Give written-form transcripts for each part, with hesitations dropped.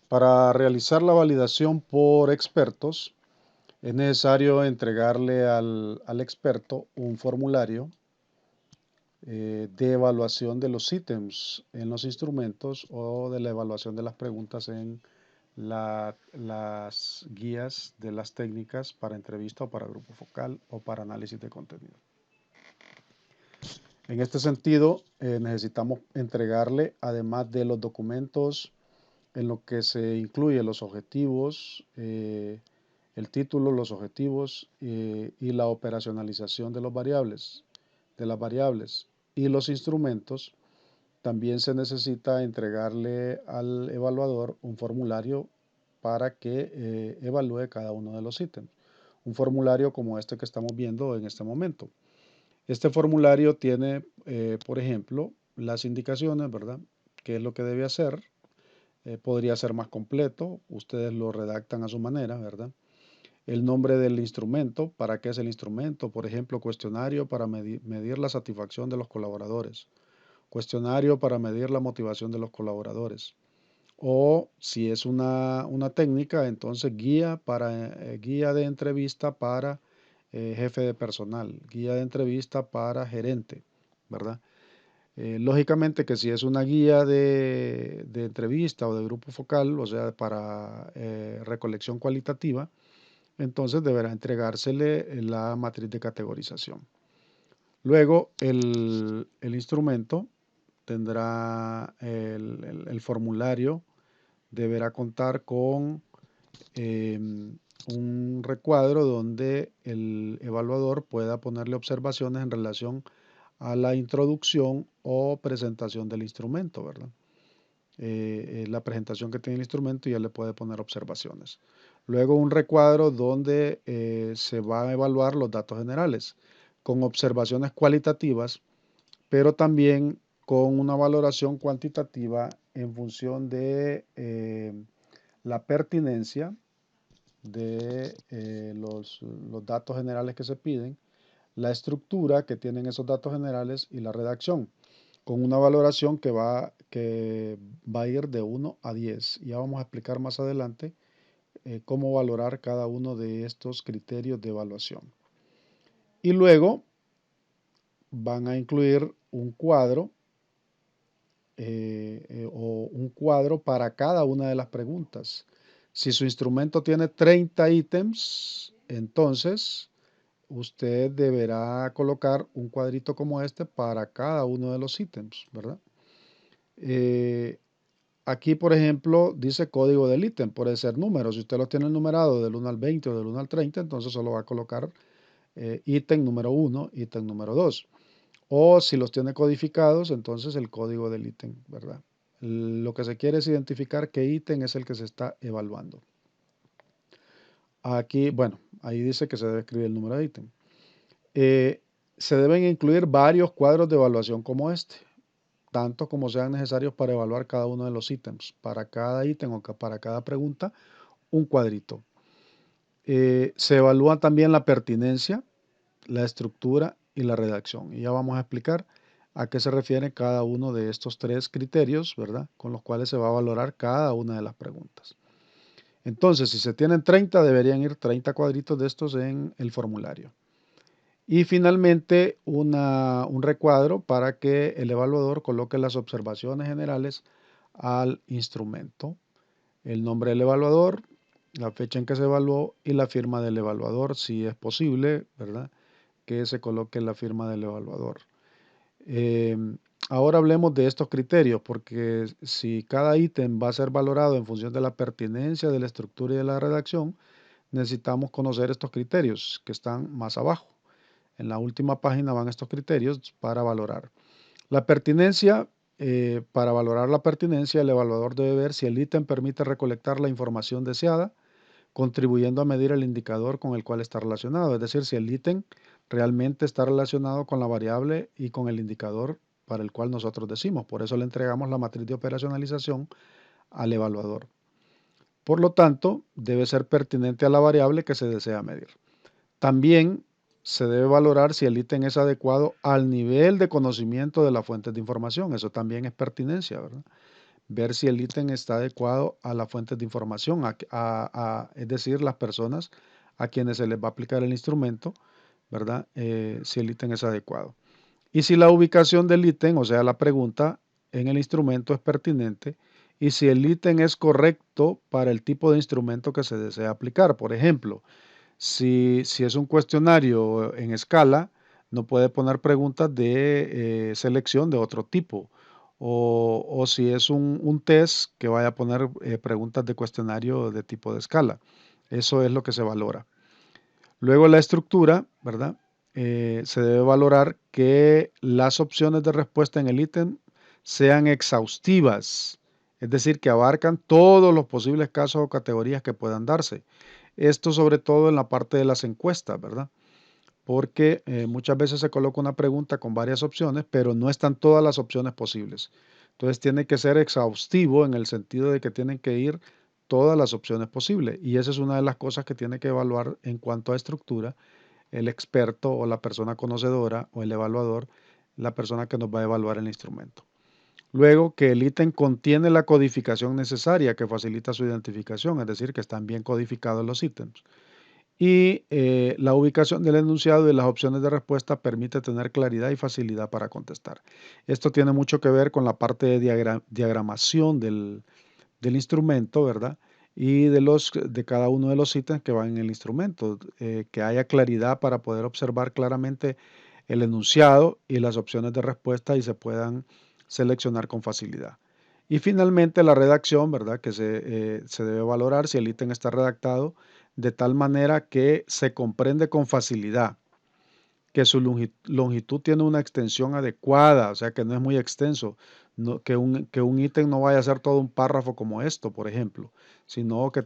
Para realizar la validación por expertos, es necesario entregarle al experto un formulario de evaluación de los ítems en los instrumentos o de la evaluación de las preguntas en las guías de las técnicas para entrevista o para grupo focal o para análisis de contenido. En este sentido, necesitamos entregarle, además de los documentos en lo que se incluye los objetivos, el título, los objetivos y la operacionalización de las variables y los instrumentos, también se necesita entregarle al evaluador un formulario para que evalúe cada uno de los ítems. Un formulario como este que estamos viendo en este momento. Este formulario tiene, por ejemplo, las indicaciones, ¿verdad? ¿Qué es lo que debe hacer? Podría ser más completo, ustedes lo redactan a su manera, ¿verdad? El nombre del instrumento, para qué es el instrumento, por ejemplo, cuestionario para medir la satisfacción de los colaboradores, cuestionario para medir la motivación de los colaboradores, o si es una técnica, entonces guía de entrevista para jefe de personal, guía de entrevista para gerente, ¿verdad? Lógicamente que si es una guía de entrevista o de grupo focal, o sea, para recolección cualitativa, entonces deberá entregársele la matriz de categorización. Luego, el instrumento tendrá el formulario, deberá contar con un recuadro donde el evaluador pueda ponerle observaciones en relación a la introducción o presentación del instrumento, ¿verdad? La presentación que tiene el instrumento y ya le puede poner observaciones. Luego un recuadro donde se va a evaluar los datos generales con observaciones cualitativas, pero también con una valoración cuantitativa en función de la pertinencia de los datos generales que se piden, la estructura que tienen esos datos generales y la redacción, con una valoración que va a ir de 1 a 10. Ya vamos a explicar más adelante cómo valorar cada uno de estos criterios de evaluación. Y luego van a incluir un cuadro o un cuadro para cada una de las preguntas. Si su instrumento tiene 30 ítems, entonces usted deberá colocar un cuadrito como este para cada uno de los ítems, ¿verdad? Aquí, por ejemplo, dice código del ítem, puede ser número. Si usted lo tiene numerado del 1 al 20 o del 1 al 30, entonces solo va a colocar ítem número 1, ítem número 2. O si los tiene codificados, entonces el código del ítem, ¿verdad? Lo que se quiere es identificar qué ítem es el que se está evaluando. Aquí, bueno, ahí dice que se debe escribir el número de ítem. Se deben incluir varios cuadros de evaluación como este, tanto como sean necesarios para evaluar cada uno de los ítems. Para cada ítem o para cada pregunta, un cuadrito. Se evalúa también la pertinencia, la estructura y la redacción. Y ya vamos a explicar a qué se refiere cada uno de estos tres criterios, ¿verdad? Con los cuales se va a valorar cada una de las preguntas. Entonces, si se tienen 30, deberían ir 30 cuadritos de estos en el formulario. Y finalmente, un recuadro para que el evaluador coloque las observaciones generales al instrumento, el nombre del evaluador, la fecha en que se evaluó y la firma del evaluador, si es posible, ¿verdad? Que se coloque la firma del evaluador. Ahora hablemos de estos criterios, porque si cada ítem va a ser valorado en función de la pertinencia, de la estructura y de la redacción, necesitamos conocer estos criterios que están más abajo. En la última página van estos criterios para valorar. La pertinencia, para valorar la pertinencia, el evaluador debe ver si el ítem permite recolectar la información deseada, contribuyendo a medir el indicador con el cual está relacionado. Es decir, si el ítem realmente está relacionado con la variable y con el indicador para el cual nosotros decimos. Por eso le entregamos la matriz de operacionalización al evaluador. Por lo tanto, debe ser pertinente a la variable que se desea medir. También se debe valorar si el ítem es adecuado al nivel de conocimiento de las fuentes de información. Eso también es pertinencia, ¿verdad? ver si el ítem está adecuado a las fuentes de información, es decir, las personas a quienes se les va a aplicar el instrumento, ¿verdad? Si el ítem es adecuado. Y si la ubicación del ítem, o sea, la pregunta en el instrumento es pertinente, y si el ítem es correcto para el tipo de instrumento que se desea aplicar. Por ejemplo, si es un cuestionario en escala, no puede poner preguntas de selección de otro tipo. O si es un test, que vaya a poner preguntas de cuestionario de tipo de escala. Eso es lo que se valora. Luego la estructura, ¿verdad? Se debe valorar que las opciones de respuesta en el ítem sean exhaustivas, es decir, que abarcan todos los posibles casos o categorías que puedan darse. Esto sobre todo en la parte de las encuestas, ¿verdad? Porque muchas veces se coloca una pregunta con varias opciones, pero no están todas las opciones posibles. Entonces tiene que ser exhaustivo en el sentido de que tienen que ir todas las opciones posibles. Y esa es una de las cosas que tiene que evaluar en cuanto a estructura el experto o la persona conocedora o el evaluador, la persona que nos va a evaluar el instrumento. Luego, que el ítem contiene la codificación necesaria que facilita su identificación, es decir, que están bien codificados los ítems. Y la ubicación del enunciado y las opciones de respuesta permite tener claridad y facilidad para contestar. Esto tiene mucho que ver con la parte de diagramación del instrumento, ¿verdad? Y de cada uno de los ítems que van en el instrumento, que haya claridad para poder observar claramente el enunciado y las opciones de respuesta y se puedan seleccionar con facilidad. Y finalmente la redacción, ¿verdad? Que se debe valorar si el ítem está redactado de tal manera que se comprende con facilidad, que su longitud tiene una extensión adecuada, o sea que no es muy extenso, que un ítem no vaya a ser todo un párrafo como esto, por ejemplo, sino que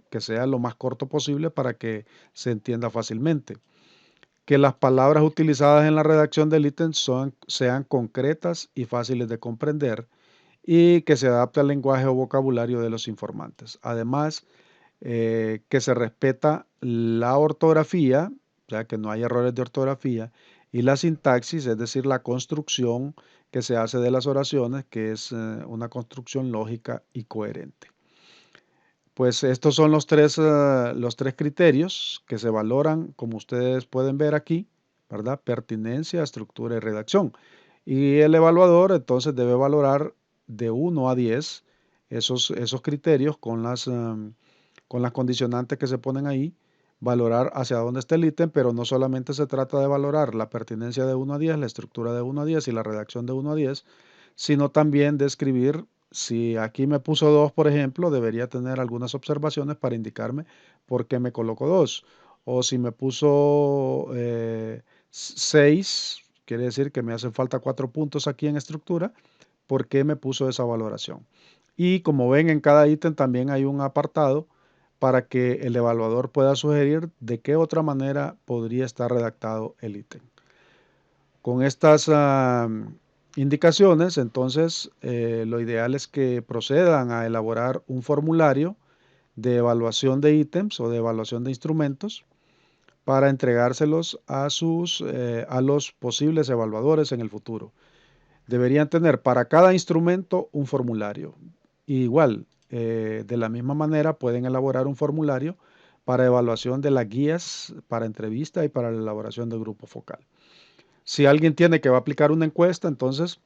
que sea lo más corto posible para que se entienda fácilmente. Que las palabras utilizadas en la redacción del ítem sean concretas y fáciles de comprender y que se adapte al lenguaje o vocabulario de los informantes. Además, que se respeta la ortografía, o sea, que no hay errores de ortografía, y la sintaxis, es decir, la construcción que se hace de las oraciones, que es una construcción lógica y coherente. Pues estos son los tres criterios que se valoran, como ustedes pueden ver aquí, ¿verdad? Pertinencia, estructura y redacción. Y el evaluador entonces debe valorar de 1 a 10 esos criterios con las condicionantes que se ponen ahí, valorar hacia dónde está el ítem, pero no solamente se trata de valorar la pertinencia de 1 a 10, la estructura de 1 a 10 y la redacción de 1 a 10, sino también de escribir, si aquí me puso 2, por ejemplo, debería tener algunas observaciones para indicarme por qué me coloco 2. O si me puso 6, quiere decir que me hacen falta 4 puntos aquí en estructura, por qué me puso esa valoración. Y como ven, en cada ítem también hay un apartado para que el evaluador pueda sugerir de qué otra manera podría estar redactado el ítem. Con estas indicaciones, entonces, lo ideal es que procedan a elaborar un formulario de evaluación de ítems o de evaluación de instrumentos para entregárselos a los posibles evaluadores en el futuro. Deberían tener para cada instrumento un formulario. Igual, de la misma manera, pueden elaborar un formulario para evaluación de las guías para entrevista y para la elaboración del grupo focal. Si alguien tiene que va a aplicar una encuesta, entonces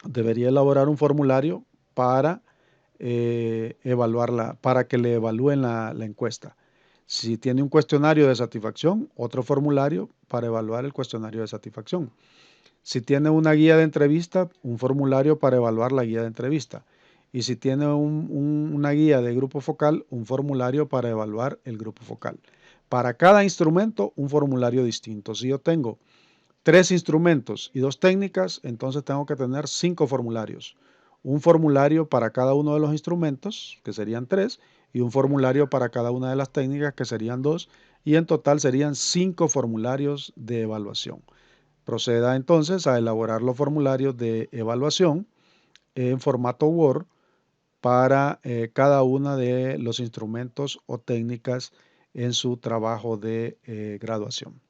debería elaborar un formulario para evaluarla, para que le evalúen la encuesta. Si tiene un cuestionario de satisfacción, otro formulario para evaluar el cuestionario de satisfacción. Si tiene una guía de entrevista, un formulario para evaluar la guía de entrevista. Y si tiene una guía de grupo focal, un formulario para evaluar el grupo focal. Para cada instrumento, un formulario distinto. Si yo tengo 3 instrumentos y 2 técnicas, entonces tengo que tener 5 formularios. Un formulario para cada uno de los instrumentos, que serían 3, y un formulario para cada una de las técnicas, que serían 2, y en total serían 5 formularios de evaluación. Proceda entonces a elaborar los formularios de evaluación en formato Word para cada uno de los instrumentos o técnicas en su trabajo de graduación.